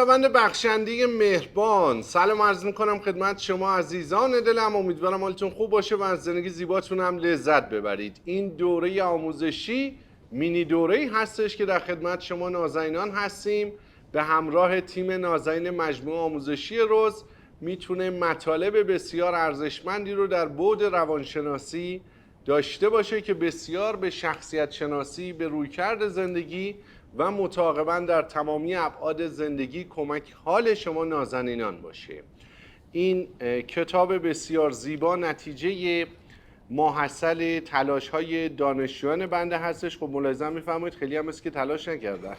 خداوند بخشنده مهربان، سلام عرض میکنم خدمت شما عزیزان دلم. امیدوارم حالتون خوب باشه و از زندگی زیباتون هم لذت ببرید. این دوره آموزشی مینی دوره‌ای هستش که در خدمت شما نازنینان هستیم به همراه تیم نازنین مجموعه آموزشی روز. میتونه مطالب بسیار ارزشمندی رو در بعد روانشناسی داشته باشه که بسیار به شخصیت شناسی، به رویکرد زندگی و متعاقباً در تمامی ابعاد زندگی کمک حال شما نازنینان باشه. این کتاب بسیار زیبا نتیجه ماحصل تلاش‌های دانشجویان بنده هستش. خب ملاحظه می‌فرمایید خیلی هم است که تلاش نکردن.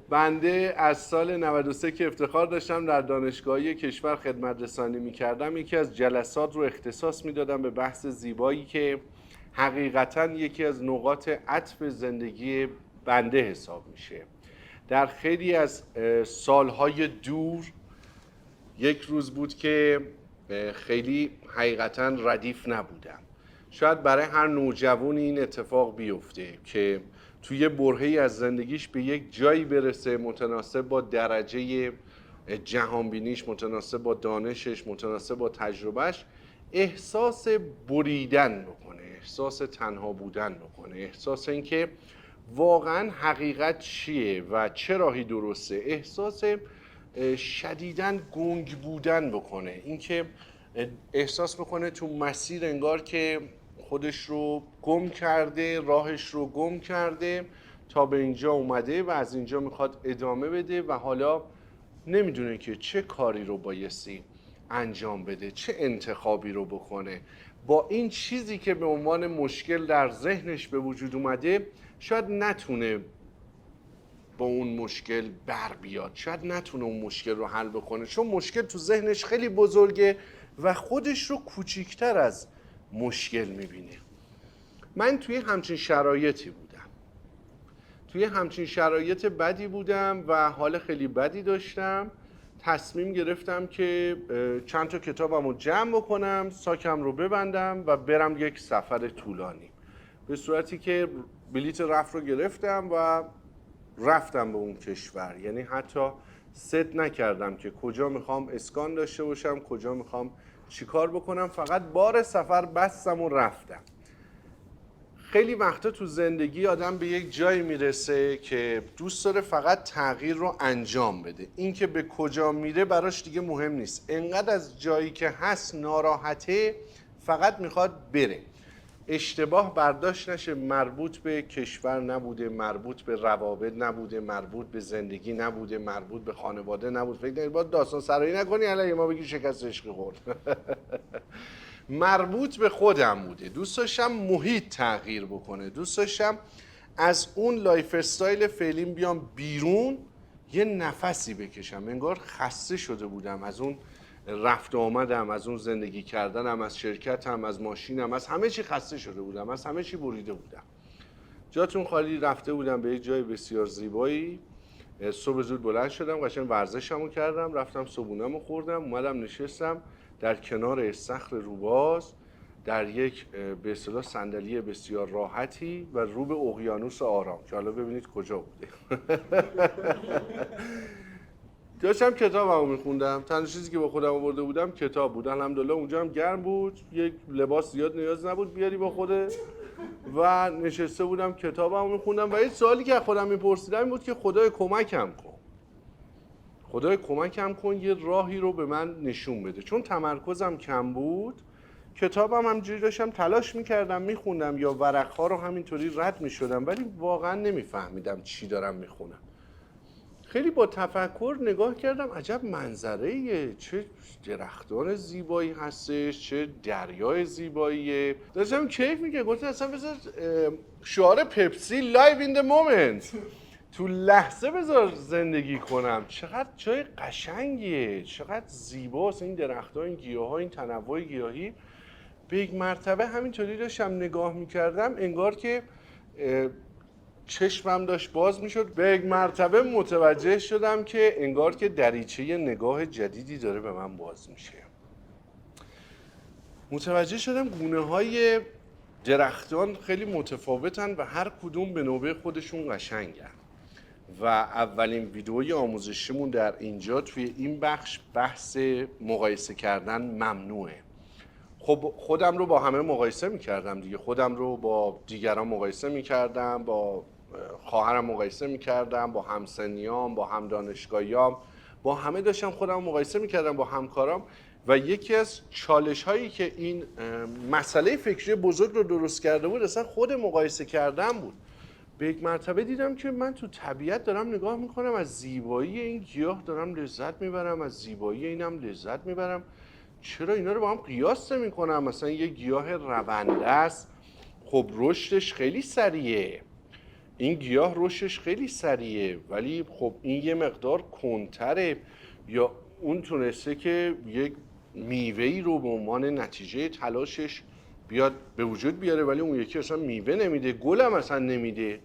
بنده از سال 93 که افتخار داشتم در دانشگاهی کشور خدمت رسانی می‌کردم، یکی از جلسات رو اختصاص می‌دادم به بحث زیبایی که حقیقتاً یکی از نقاط عطف زندگی بنده حساب میشه. در خیلی از سالهای دور یک روز بود که خیلی حقیقتاً ردیف نبودم. شاید برای هر نوجوانی این اتفاق بیفته که توی برهه‌ای از زندگیش به یک جایی برسه متناسب با درجه جهانبینیش، متناسب با دانشش، متناسب با تجربهش، احساس بریدن بکنه، احساس تنها بودن بکنه، احساس اینکه واقعا حقیقت چیه و چه راهی درسته، احساس شدیداً گنگ بودن بکنه، اینکه احساس بکنه تو مسیر انگار که خودش رو گم کرده، راهش رو گم کرده تا به اینجا اومده و از اینجا میخواد ادامه بده و حالا نمیدونه که چه کاری رو بایستی انجام بده، چه انتخابی رو بکنه. با این چیزی که به عنوان مشکل در ذهنش به وجود اومده شاید نتونه با اون مشکل بر بیاد، شاید نتونه اون مشکل رو حل بکنه، چون مشکل تو ذهنش خیلی بزرگه و خودش رو کوچیکتر از مشکل میبینه. من توی همچین شرایطی بودم، توی همچین شرایط بدی بودم و حال خیلی بدی داشتم. تصمیم گرفتم که چند تا کتابم رو جمع بکنم، ساکم رو ببندم و برم یک سفر طولانی، به صورتی که بلیت رفت رو گرفتم و رفتم به اون کشور. یعنی حتی ست نکردم که کجا میخوام اسکان داشته باشم، کجا میخوام چیکار بکنم، فقط بار سفر بستم و رفتم. خیلی وقتا تو زندگی آدم به یک جایی میرسه که دوست داره فقط تغییر رو انجام بده، این که به کجا میره براش دیگه مهم نیست، انقدر از جایی که هست ناراحته فقط میخواد بره. اشتباه برداشت نشه، مربوط به کشور نبوده، مربوط به روابط نبوده، مربوط به زندگی نبوده، مربوط به خانواده نبود. فکر نکنید باید داستان سرایی نکنی علیه ما بگی شکست عشقی خورد. مربوط به خودم بوده. دوست داشتم محیط تغییر بکنه، دوست داشتم از اون لایف استایل فعلیم بیام بیرون، یه نفسی بکشم. انگار خسته شده بودم از اون رفت و آمدم، از اون زندگی کردنم، از شرکتم، از ماشینم، از همه چی خسته شده بودم، از همه چی بریده بودم. جاتون خالی. رفته بودم به یک جای بسیار زیبایی. صبح زود بلند شدم، قشنگ ورزشمو کردم، رفتم صبحونه‌مو خوردم، اومدم نشستم در کنار استخر روباز در یک به اصطلاح صندلی بسیار راحتی و رو به اقیانوس آرام، که حالا ببینید کجا بوده. داشتم کتابمو میخوندم. تنها چیزی که با خودم آورده بودم کتاب بود. الحمدلله اونجا هم گرم بود، یک لباس زیاد نیاز نبود بیاری با خودت و نشسته بودم کتابمو میخوندم و یه سوالی که از خودم میپرسیدم این بود که خدای کمکم کن، خدای کمکم کن یه راهی رو به من نشون بده. چون تمرکزم کم بود، کتابم همجوری داشتم تلاش میکردم میخوندم یا ورقها رو همینطوری رد میشدم، ولی واقعا نمیفهمیدم چی دارم میخونم. خیلی با تفکر نگاه کردم، عجب منظره، چه درختان زیبایی هستش، چه دریای زیباییه. داشتم کیف میکنم، گفتم اصلا بذار شعار پپسی لایو این the moment، تو لحظه بذار زندگی کنم. چقدر جای قشنگیه، چقدر زیباست این درخت‌ها، این گیاها، این تنوع گیاهی. به یک مرتبه همینطوری داشتم نگاه میکردم، انگار که چشمم داشت باز میشد. به یک مرتبه متوجه شدم که انگار که دریچه نگاه جدیدی داره به من باز میشه. متوجه شدم گونه های درختان خیلی متفاوتن و هر کدوم به نوبه خودشون قشنگن و اولین ویدئوی آموزشیمون در اینجا توی این بخش بحث مقایسه کردن ممنوعه. خب خودم رو با همه مقایسه میکردم دیگه، خودم رو با دیگران مقایسه میکردم، با خواهرم مقایسه میکردم، با همسنیام، با هم دانشگاهیام، با همه داشتم خودم مقایسه میکردم، با همکارام. و یکی از چالش هایی که این مسئله فکری بزرگ رو درست کرده بود اصلا خود مقایسه کردن بود. به یک مرتبه دیدم که من تو طبیعت دارم نگاه میکنم، از زیبایی این گیاه دارم لذت میبرم، از زیبایی اینم لذت میبرم، چرا اینا رو با هم قیاس نمی‌کنم؟ مثلا یه گیاه رونده است، خب رشدش خیلی سریعه، این گیاه رشدش خیلی سریعه، ولی خب این یه مقدار کنتره، یا اون تونسته که یک میوه‌ای رو به عنوان نتیجه تلاشش بیاد به وجود بیاره، ولی اون یکی اصلا میوه نمیده، گل هم اصلا نمیده.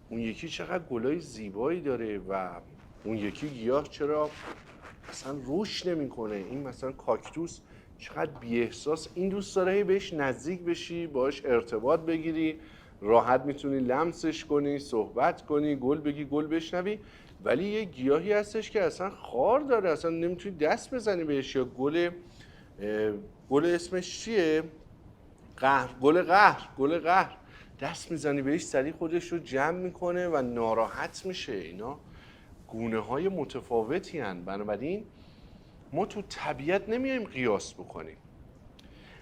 اون یکی چقدر گلای زیبایی داره و اون یکی گیاه چرا اصلا رشد نمیکنه؟ این مثلا کاکتوس چقدر بی احساس، این دوست داره بهش نزدیک بشی، باهاش ارتباط بگیری، راحت میتونی لمسش کنی، صحبت کنی، گل بگی، گل بشنوی. ولی یه گیاهی هستش که اصلا خار داره، اصلا نمیتونی دست بزنی بهش. یا گل اسمش چیه؟ گل قهر دست میزنی بهش سریع خودش رو جمع میکنه و ناراحت میشه. اینا گونه های متفاوتی هن. بنابراین ما تو طبیعت نمیایم قیاس بکنیم.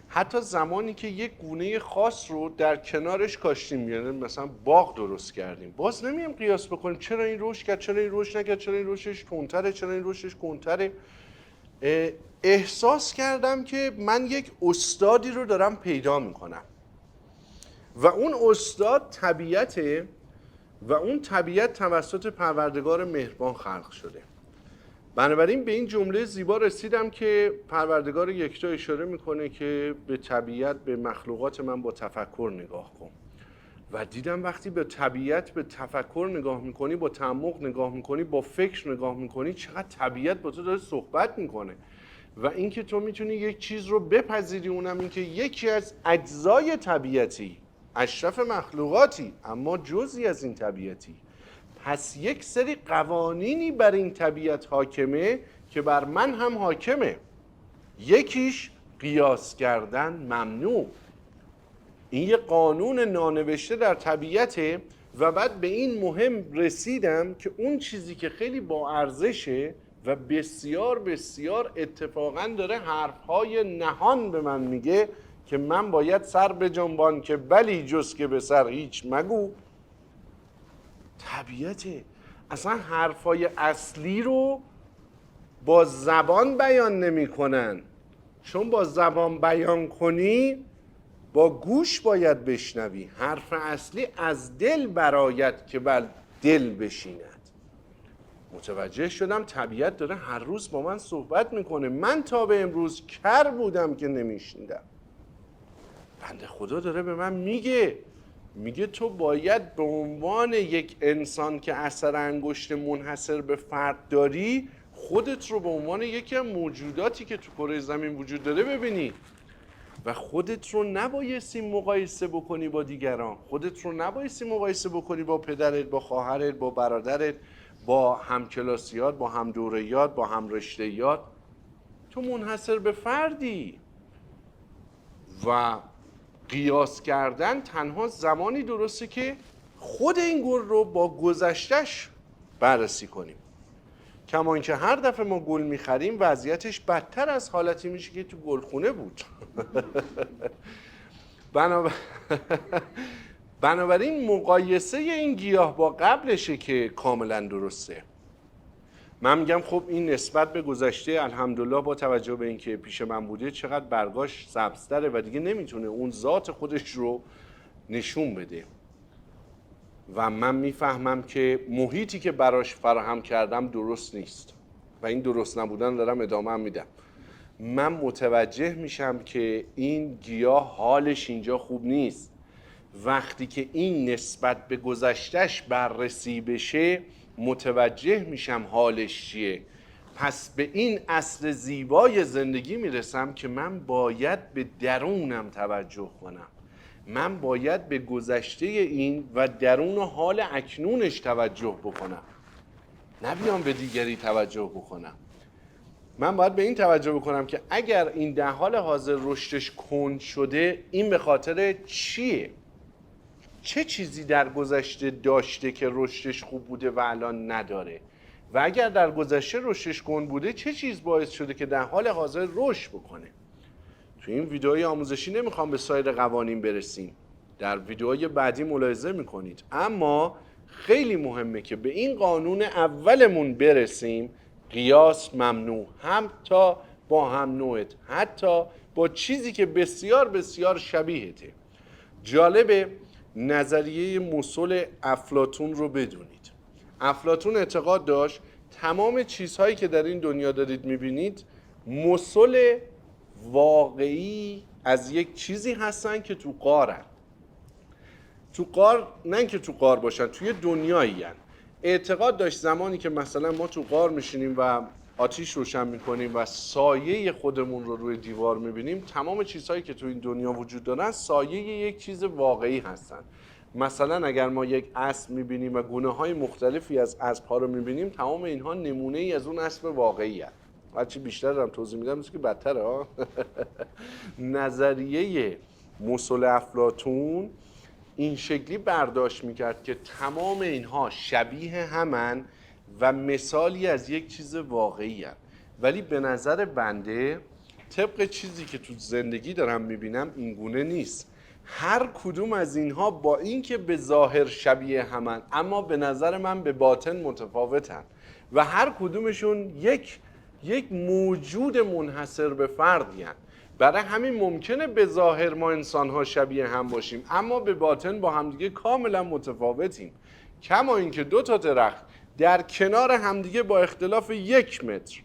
حتی زمانی که یک گونه خاص رو در کنارش کاشتیم، یعنی مثلا باغ درست کردیم، باز نمیایم قیاس بکنیم چرا این رشد کرد، چرا این رشد نکرد، چرا این رشدش تندتره، چرا این رشدش کندتره. احساس کردم که من یک استادی رو دارم پیدا میکنم و اون استاد طبیعته و اون طبیعت توسط پروردگار مهربان خلق شده. بنابراین به این جمله زیبا رسیدم که پروردگار یکتا اشاره میکنه که به طبیعت، به مخلوقات من با تفکر نگاه کن. و دیدم وقتی به طبیعت به تفکر نگاه میکنی، با تعمق نگاه میکنی، با فکر نگاه میکنی، چقدر طبیعت با تو داره صحبت میکنه و اینکه تو میتونی یک چیز رو بپذیری، اونم این که یکی از اجزای طبیعتی، اشرف مخلوقاتی اما جزئی از این طبیعتی، پس یک سری قوانینی بر این طبیعت حاکمه که بر من هم حاکمه. یکیش قیاس کردن ممنوع. این یه قانون نانوشته در طبیعته. و بعد به این مهم رسیدم که اون چیزی که خیلی با ارزشه و بسیار بسیار اتفاقا داره حرفهای نهان به من میگه که من باید سر بجنبان که بلی جز که به سر هیچ مگو، طبیعته. اصلا حرفای اصلی رو با زبان بیان نمی کنن، چون با زبان بیان کنی با گوش باید بشنوی. حرف اصلی از دل برآید که بر دل بشیند. متوجه شدم طبیعت داره هر روز با من صحبت میکنه. من تا به امروز کر بودم که نمیشنیدم. بنده خدا داره به من میگه تو باید به عنوان یک انسان که اثر انگشت منحصر به فرد داری، خودت رو به عنوان یکی از موجوداتی که تو کره زمین وجود داره ببینی و خودت رو نبایستی مقایسه بکنی با دیگران. خودت رو نبایستی مقایسه بکنی با پدرت، با خواهرت، با برادرت، با همکلاسیات، با همدوره‌یات، با همرشته‌یات. تو منحصر به فردی و قیاس کردن تنها زمانی درسته که خود این گل رو با گذشته‌اش بررسی کنیم. کما اینکه هر دفعه ما گل می‌خریم وضعیتش بدتر از حالتی میشه که تو گلخونه بود. بنابراین مقایسه این گیاه با قبلشه که کاملا درسته. من میگم خب این نسبت به گذشته الحمدلله با توجه به اینکه پیش من بوده چقدر برگاش سبزتره و دیگه نمیتونه اون ذات خودش رو نشون بده و من میفهمم که محیطی که براش فراهم کردم درست نیست و این درست نبودن دارم ادامه هم میدم. من متوجه میشم که این گیاه حالش اینجا خوب نیست. وقتی که این نسبت به گذشتهش بررسی بشه متوجه میشم حالش چیه. پس به این اصل زیبای زندگی میرسم که من باید به درونم توجه کنم. من باید به گذشته این و درون حال اکنونش توجه بکنم. نه بیام به دیگری توجه بکنم. من باید به این توجه بکنم که اگر این در حال حاضر رشدش کند شده، این به خاطر چیه؟ چه چیزی در گذشته داشته که رشدش خوب بوده و الان نداره؟ و اگر در گذشته رشدش کند بوده، چه چیز باعث شده که در حال حاضر رشد بکنه؟ تو این ویدئوی آموزشی نمیخوام به سایر قوانین برسیم، در ویدئوهای بعدی ملاحظه میکنید، اما خیلی مهمه که به این قانون اولمون برسیم: قیاس ممنوع، هم تا با هم نوعت، حتی با چیزی که بسیار بسیار شبیهته. جالبه نظریه مسل افلاطون رو بدونید. افلاطون اعتقاد داشت تمام چیزهایی که در این دنیا دارید میبینید مسل واقعی از یک چیزی هستن که تو غارن. تو غار، نه که تو غار باشن، توی دنیایی هن. اعتقاد داشت زمانی که مثلا ما تو غار میشینیم و آتیش روشن میکنیم و سایه خودمون رو روی دیوار میبینیم، تمام چیزهایی که تو این دنیا وجود دارن سایه یک چیز واقعی هستن. مثلا اگر ما یک اسب میبینیم و گونه های مختلفی از اسب‌ها رو میبینیم، تمام اینها نمونه ای از اون اسب واقعی هست. هرچی بیشتر دارم توضیح میدم که بدتره ها. نظریه مسل افلاطون این شکلی برداشت میکرد که تمام اینها شبیه همن و مثالی از یک چیز واقعی هست. ولی به نظر بنده طبق چیزی که تو زندگی دارم میبینم این گونه نیست. هر کدوم از اینها با اینکه به ظاهر شبیه همن، اما به نظر من به باطن متفاوتن و هر کدومشون یک موجود منحصر به فردی هن. برای همین ممکنه به ظاهر ما انسان‌ها شبیه هم باشیم، اما به باطن با همدیگه کاملا متفاوتیم. کما اینکه دو تا درخت در کنار همدیگه با اختلاف 1 متر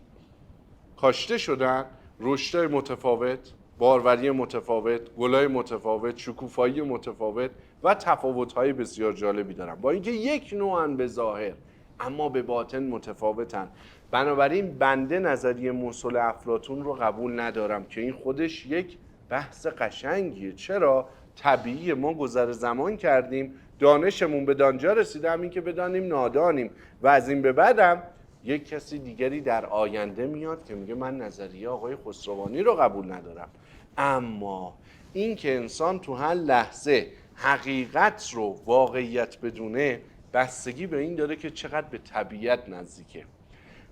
کاشته شدن، رشدهای متفاوت، باروری متفاوت، گلای متفاوت، شکوفایی متفاوت و تفاوت‌های بسیار جالبی دارن، با اینکه یک نوعن به ظاهر اما به باطن متفاوتن. بنابراین بنده نظریه مسل افلاطون رو قبول ندارم که این خودش یک بحث قشنگیه. چرا؟ طبیعیه، ما گذر زمان کردیم، دانشمون به دانجا رسیده، همین که بدانیم نادانیم و از این به بعدم یک کسی دیگری در آینده میاد که میگه من نظریه آقای خسروانی رو قبول ندارم. اما این که انسان تو هر لحظه حقیقت رو واقعیت بدونه، بستگی به این داره که چقدر به طبیعت نزدیکه.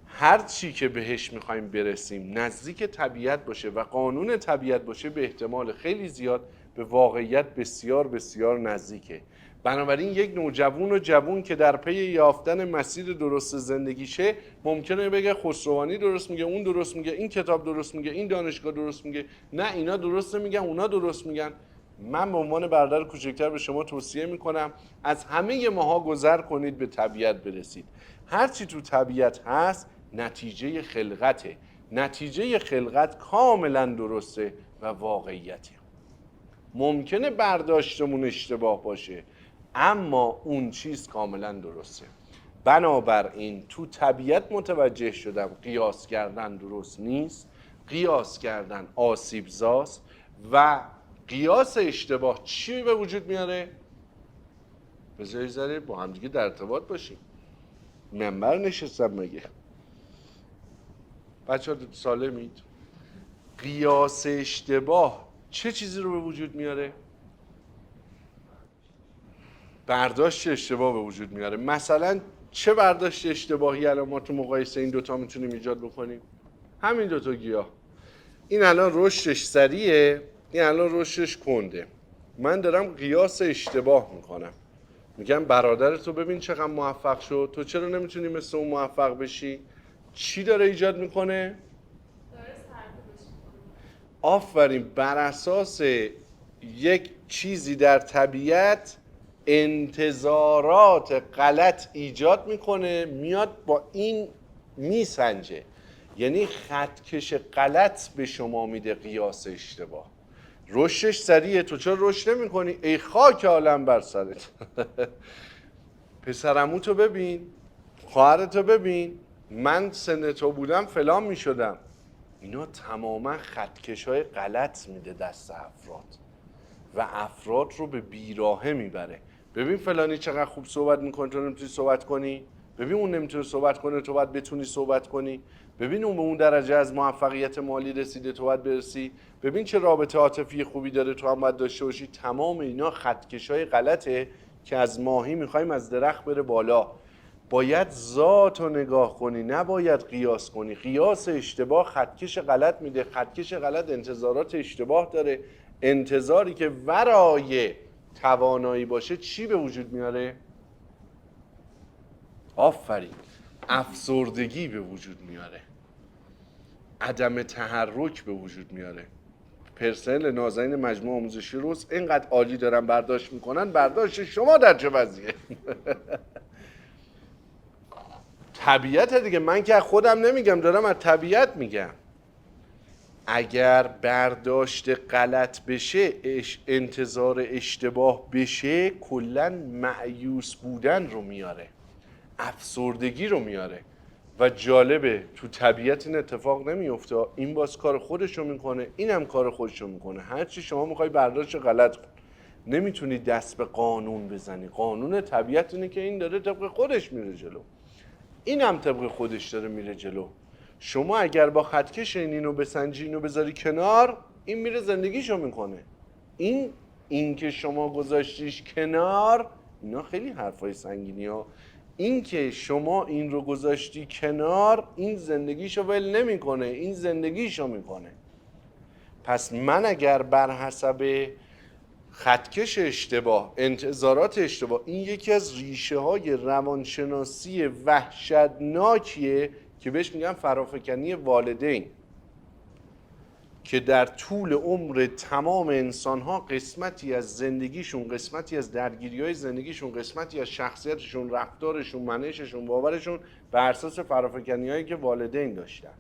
هر چی که بهش میخوایم برسیم نزدیک طبیعت باشه و قانون طبیعت باشه، به احتمال خیلی زیاد به واقعیت بسیار بسیار نزدیکه. بنابراین یک نوجوان و جوان که در پی یافتن مسیر درست زندگیشه، ممکنه بگه خسروانی درست میگه، اون درست میگه، این کتاب درست میگه، این دانشگاه درست میگه، نه اینا درست میگن، اونا درست میگن. من به عنوان برادر کوچکتر به شما توصیه میکنم از همه ماها گذر کنید، به طبیعت برسید. هرچی تو طبیعت هست نتیجه خلقته. نتیجه خلقت کاملا درسته و واقعیته. ممکنه برداشتمون اشتباه باشه، اما اون چیز کاملا درسته. بنابراین تو طبیعت متوجه شدم قیاس کردن درست نیست، قیاس کردن آسیبزاست و قیاس اشتباه چی به وجود میاره؟ بذاری ذره با هم دیگه در ارتباط باشیم. منبر نشستم مگه؟ بچه ها سالمید؟ قیاس اشتباه چه چیزی رو به وجود میاره؟ برداشت اشتباه به وجود میاره. مثلا چه برداشت اشتباهی الان ما تو مقایسه این دوتا میتونیم ایجاد بکنیم؟ همین دوتا گیاه، این الان رشدش سریعه، این الان رشدش کنده. من دارم قیاس اشتباه میکنم، میگم برادرتو ببین چقدر موفق شد، تو چرا نمیتونی مثل اون موفق بشی؟ چی داره ایجاد میکنه؟ آفرین، بر اساس یک چیزی در طبیعت انتظارات غلط ایجاد میکنه، میاد با این میسنجه. یعنی خطکش غلط به شما میده قیاس اشتباه. رشدش سریعه، تو چرا رشد نمی‌کنی؟ ای خاک عالم بر سرت. پسرعموتو ببین، خواهرتو ببین، من سن تو بودم فلان میشدم. اینا تماما خطکش‌های غلط میده دست افراد و افراد رو به بیراهه میبره. ببین فلانی چقدر خوب صحبت میکنه، تو نمیتونی صحبت کنی؟ ببین اون نمیتونه صحبت کنه، تو باید بتونی صحبت کنی. ببین اون به اون درجه از موفقیت مالی رسیده، تو باید برسی. ببین چه رابطه عاطفی خوبی داره، تو هم باید داشته باشی. تمام اینا خطکشای غلطه که از ماهی میخوایم از درخت بره بالا. باید ذات رو نگاه کنی، نباید قیاس کنی. قیاس اشتباه خطکش غلط میده. خطکش غلط انتظارات اشتباه داره. انتظاری که ورای توانایی باشه چی به وجود میاره؟ آفرین، افسردگی به وجود میاره، عدم تحرک به وجود میاره. پرسنل نازنین مجموعه آموزشی روز اینقدر عالی دارن برداشت میکنن، برداشت شما در چه وضعیه؟ طبیعت دیگه، من که خودم نمیگم، دارم از طبیعت میگم. اگر برداشت غلط بشه، انتظار اشتباه بشه، کلن مایوس بودن رو میاره، افسردگی رو میاره. و جالبه تو طبیعت این اتفاق نمیفته. این باز کار خودشو میکنه، اینم کار خودشو میکنه. هرچی شما میخوای برداشت غلط کن، نمیتونی دست به قانون بزنی. قانون طبیعت اینه که این داره طبق خودش میره جلو، اینم طبق خودش داره میره جلو. شما اگر با خطکش اینو بسنجی، اینو بذاری کنار، این میره زندگیشو میکنه. این که شما گذاشتیش کنار، اینا خیلی حرفای سنگینی ها. این که شما این رو گذاشتی کنار، این زندگیشو ول نمیکنه، این زندگیشو میکنه. پس من اگر بر حسب خطکش اشتباه، انتظارات اشتباه، این یکی از ریشه های روانشناسی وحشتناکیه که بهش میگن فرافکنی والدین، که در طول عمر تمام انسان‌ها قسمتی از زندگیشون، قسمتی از درگیری‌های زندگیشون، قسمتی از شخصیتشون، رفتارشون، منششون، باورشون بر اساس فرافکنی‌هایی که والدین داشتن،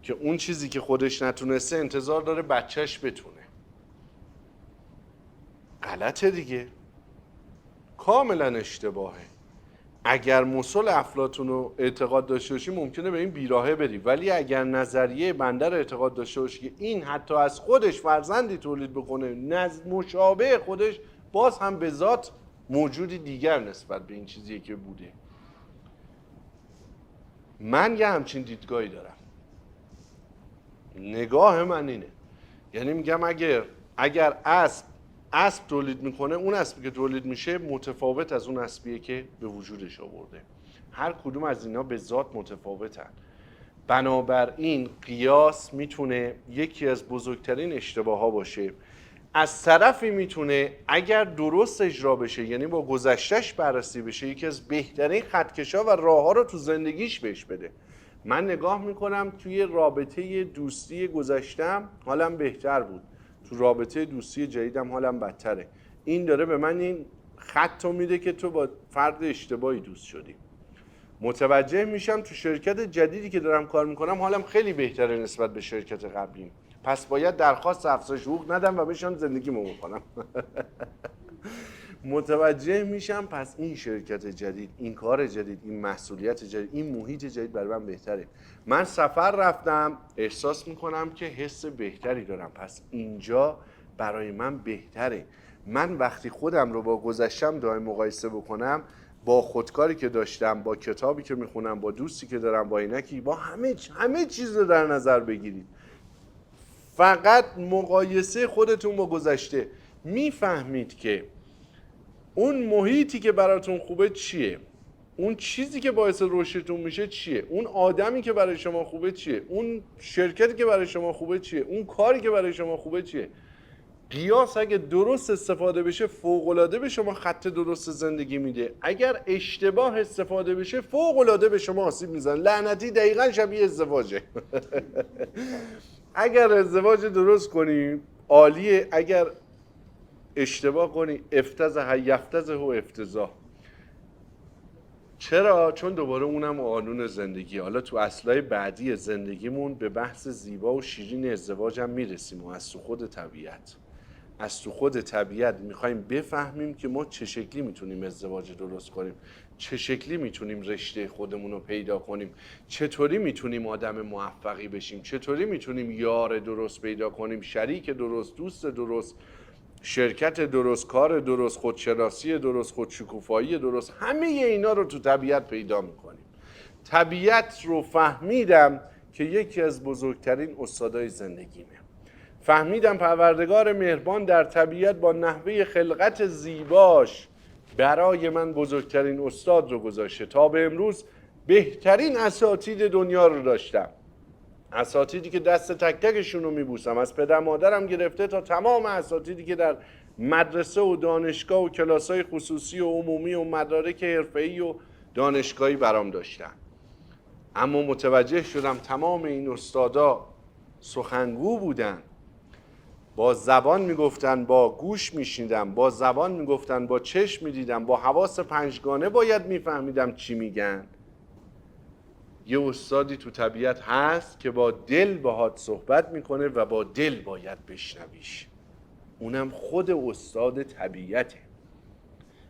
که اون چیزی که خودش نتونسته انتظار داره بچهش بتونه. غلطه دیگه، کاملا اشتباهه. اگر مثل افلاطون رو اعتقاد داشته باشی ممکنه به این بیراهه بری، ولی اگر نظریه بنده رو اعتقاد داشته باشی که این حتی از خودش فرزندی تولید بکنه مشابه خودش، باز هم به ذات موجودی دیگر نسبت به این چیزی که بوده. من یه همچین دیدگاهی دارم. نگاه من اینه، یعنی میگم اگر اسب تولید میکنه، اون اسبی که تولید میشه متفاوت از اون اسبیه که به وجودش آورده. هر کدوم از اینا به ذات متفاوتن. بنابراین قیاس میتونه یکی از بزرگترین اشتباه ها باشه. از طرفی میتونه اگر درست اجرا بشه، یعنی با گذشتهش بررسی بشه، یکی از بهترین خطکشا و راه ها رو تو زندگیش بهش بده. من نگاه میکنم توی رابطه دوستی گذشتم حالم بهتر بود، تو رابطه دوستی جدیدم حالم بدتره. این داره به من این خط رو میده که تو با فرد اشتباهی دوست شدی. متوجه میشم تو شرکت جدیدی که دارم کار میکنم حالم خیلی بهتره نسبت به شرکت قبلیم، پس باید درخواست افزایش حقوق ندم و بشم زندگیمو بکنم. متوجه میشم پس این شرکت جدید، این کار جدید، این مسئولیت جدید، این محیط جدید برای من بهتره. من سفر رفتم، احساس میکنم که حس بهتری دارم، پس اینجا برای من بهتره. من وقتی خودم رو با گذشتم دائم مقایسه بکنم، با خودکاری که داشتم، با کتابی که میخونم، با دوستی که دارم، با عینکی، با همه چیز رو در نظر بگیرید، فقط مقایسه خودتون با گذشته، میفهمید که اون محیطی که براتون خوبه چیه، اون چیزی که باعث رشدتون میشه چیه، اون آدمی که برای شما خوبه چیه، اون شرکتی که برای شما خوبه چیه، اون کاری که برای شما خوبه چیه. قیاس اگه درست استفاده بشه فوق‌العاده به شما خط درست زندگی میده. اگر اشتباه استفاده بشه فوق‌العاده به شما آسیب میزنه. لعنتی دقیقاً شبیه ازدواجه. اگر ازدواج درست کنی عالیه، اگر اشتباه کنی افتضح یفتضح و افتضاح. چرا؟ چون دوباره اونم قانون زندگی. حالا تو اصلای بعدی زندگیمون به بحث زیبا و شیرین ازدواج هم میرسیم، و از تو خود طبیعت میخوایم بفهمیم که ما چه شکلی میتونیم ازدواج درست کنیم، چه شکلی میتونیم رشته خودمون رو پیدا کنیم، چطوری میتونیم آدم موفقی بشیم، چطوری میتونیم یار درست پیدا کنیم، شریک درست، دوست درست، شرکت درست، کار درست، خودشناسی درست، خودشکوفایی درست، همه اینا رو تو طبیعت پیدا میکنیم. طبیعت رو فهمیدم که یکی از بزرگترین استادای زندگیمه. فهمیدم پروردگار مهربان در طبیعت با نحوه خلقت زیباش برای من بزرگترین استاد رو گذاشته. تا به امروز بهترین اساتید دنیا رو داشتم، اساتیدی که دست تک تکشون رو میبوسم، از پدر مادرم گرفته تا تمام اساتیدی که در مدرسه و دانشگاه و کلاس‌های خصوصی و عمومی و مدارک حرفه‌ای و دانشگاهی برام داشتن. اما متوجه شدم تمام این استادا سخنگو بودن، با زبان میگفتن، با گوش میشنیدم، با زبان میگفتن، با چشم میدیدم، با حواس پنجگانه باید میفهمیدم چی میگن. یه استادی تو طبیعت هست که با دل باهات صحبت میکنه و با دل باید بشنویش. اونم خود استاد طبیعته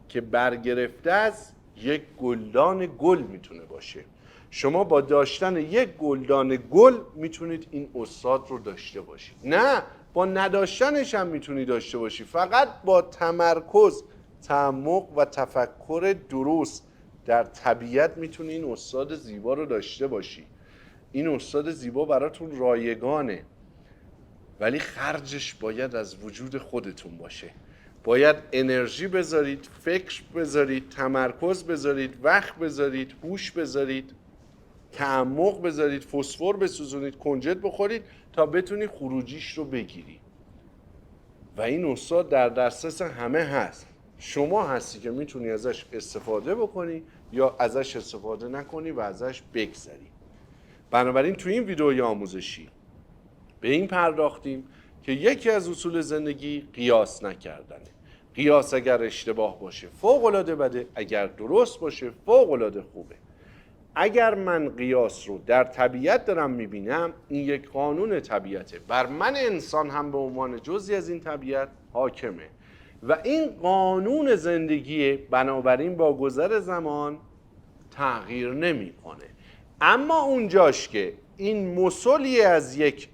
که برگرفته از یک گلدان گل میتونه باشه. شما با داشتن یک گلدان گل میتونید این استاد رو داشته باشید، نه با نداشتنش هم میتونی داشته باشی. فقط با تمرکز، تعمق و تفکر درست در طبیعت میتونی این استاد زیبا رو داشته باشی. این استاد زیبا براتون رایگانه، ولی خرجش باید از وجود خودتون باشه. باید انرژی بذارید، فکر بذارید، تمرکز بذارید، وقت بذارید، هوش بذارید، تعمق بذارید، فسفر بسوزونید، کنجد بخورید تا بتونی خروجیش رو بگیری. و این استاد در دسترس همه هست. شما هستی که میتونی ازش استفاده بکنی یا ازش استفاده نکنی و ازش بگذری. بنابراین تو این ویدئوی آموزشی به این پرداختیم که یکی از اصول زندگی قیاس نکردنه. قیاس اگر اشتباه باشه فوق‌العاده بده، اگر درست باشه فوق‌العاده خوبه. اگر من قیاس رو در طبیعت دارم میبینم، این یک قانون طبیعته، بر من انسان هم به عنوان جزئی از این طبیعت حاکمه و این قانون زندگی، بنابراین با گذر زمان تغییر نمیکنه. اما اونجاش که این مسلی از یک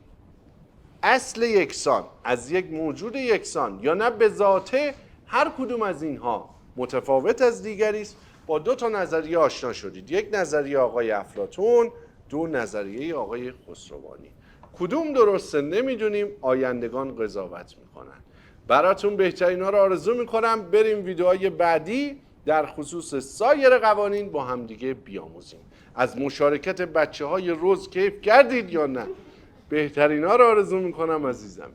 اصل یکسان، از یک موجود یکسان یا نه به ذاته هر کدوم از اینها متفاوت از دیگری است، با دو تا نظریه آشنا شدید. یک نظریه آقای افلاطون، دو نظریه آقای خسروانی. کدوم درسته نمیدونیم، آیندگان قضاوت میکنن. براتون بهترین ها رو آرزو میکنم. بریم ویدئوهای بعدی در خصوص سایر قوانین با همدیگه بیاموزیم. از مشارکت بچه های روز کیف کردید یا نه؟ بهترین ها رو آرزو میکنم عزیزم.